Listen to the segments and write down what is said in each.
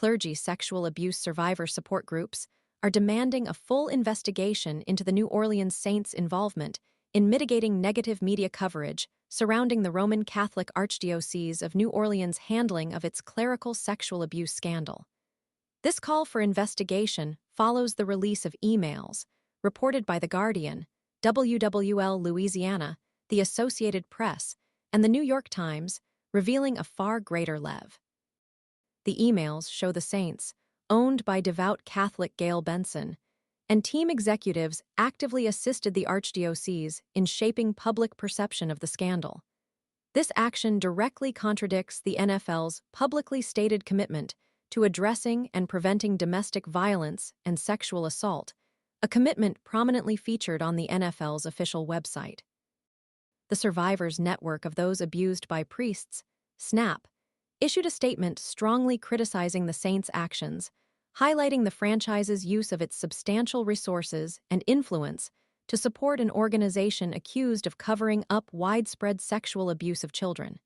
clergy sexual abuse survivor support groups are demanding a full investigation into the New Orleans Saints' involvement in mitigating negative media coverage surrounding the Roman Catholic Archdiocese of New Orleans' handling of its clerical sexual abuse scandal. This call for investigation follows the release of emails reported by The Guardian, WWL Louisiana, the Associated Press, and the New York Times, revealing a far greater level. The emails show the Saints, owned by devout Catholic Gail Benson, and team executives actively assisted the Archdiocese in shaping public perception of the scandal. This action directly contradicts the NFL's publicly stated commitment to addressing and preventing domestic violence and sexual assault, a commitment prominently featured on the NFL's official website. The Survivors Network of Those Abused by Priests, SNAP, issued a statement strongly criticizing the Saints' actions, highlighting the franchise's use of its substantial resources and influence to support an organization accused of covering up widespread sexual abuse of children.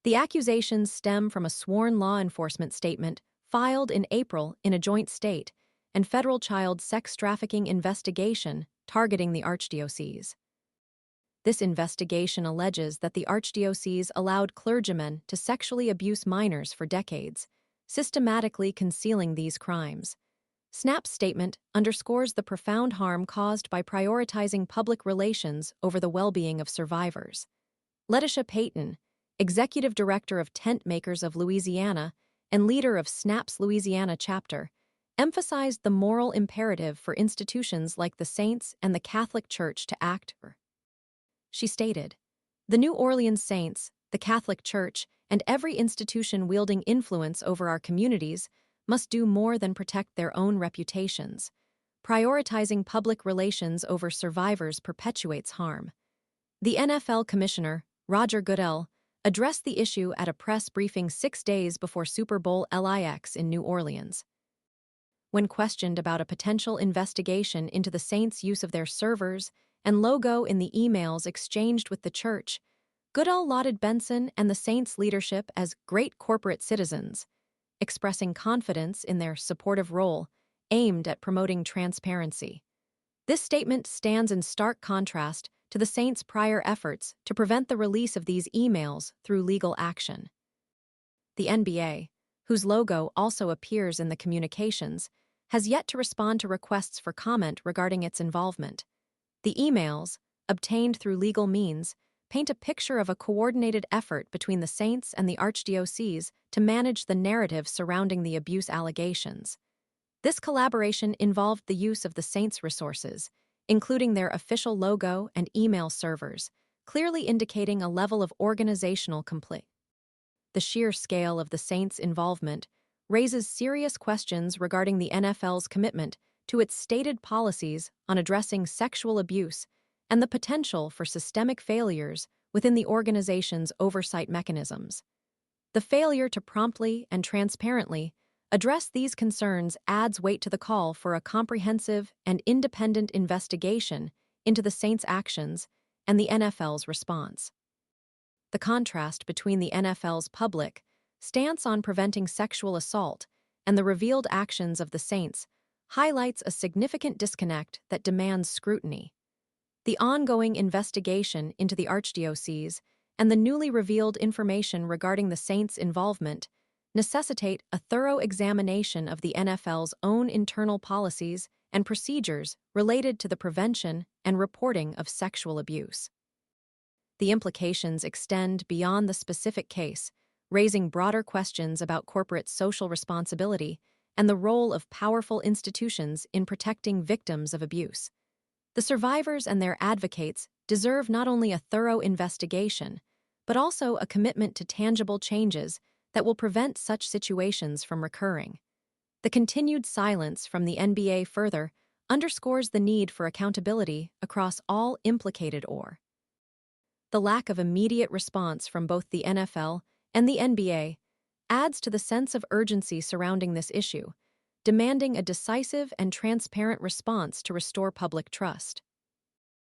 The accusations stem from a sworn law enforcement statement filed in April in a joint state and federal child sex trafficking investigation targeting the Archdiocese. This investigation alleges that the Archdiocese allowed clergymen to sexually abuse minors for decades, systematically concealing these crimes. SNAP's statement underscores the profound harm caused by prioritizing public relations over the well-being of survivors. Letitia Payton, executive director of Tent Makers of Louisiana and leader of SNAP's Louisiana chapter, emphasized the moral imperative for institutions like the Saints and the Catholic Church to act. She stated, "The New Orleans Saints, the Catholic Church, and every institution wielding influence over our communities must do more than protect their own reputations. Prioritizing public relations over survivors perpetuates harm." The NFL commissioner, Roger Goodell, addressed the issue at a press briefing 6 days before Super Bowl LIX in New Orleans. When questioned about a potential investigation into the Saints' use of their servers and logo in the emails exchanged with the church, Goodell lauded Benson and the Saints' leadership as great corporate citizens, expressing confidence in their supportive role aimed at promoting transparency. This statement stands in stark contrast to the Saints' prior efforts to prevent the release of these emails through legal action. The NBA, whose logo also appears in the communications, has yet to respond to requests for comment regarding its involvement. The emails, obtained through legal means, paint a picture of a coordinated effort between the Saints and the Archdiocese to manage the narrative surrounding the abuse allegations. This collaboration involved the use of the Saints' resources, including their official logo and email servers, clearly indicating a level of organizational complexity. The sheer scale of the Saints' involvement raises serious questions regarding the NFL's commitment to its stated policies on addressing sexual abuse and the potential for systemic failures within the organization's oversight mechanisms. The failure to promptly and transparently address these concerns adds weight to the call for a comprehensive and independent investigation into the Saints' actions and the NFL's response. The contrast between the NFL's public stance on preventing sexual assault and the revealed actions of the Saints highlights a significant disconnect that demands scrutiny. The ongoing investigation into the Archdiocese and the newly revealed information regarding the Saints' involvement necessitate a thorough examination of the NFL's own internal policies and procedures related to the prevention and reporting of sexual abuse. The implications extend beyond the specific case, raising broader questions about corporate social responsibility and the role of powerful institutions in protecting victims of abuse. The survivors and their advocates deserve not only a thorough investigation, but also a commitment to tangible changes that will prevent such situations from recurring. The continued silence from the NBA further underscores the need for accountability across all implicated. The lack of immediate response from both the NFL and the NBA adds to the sense of urgency surrounding this issue, demanding a decisive and transparent response to restore public trust.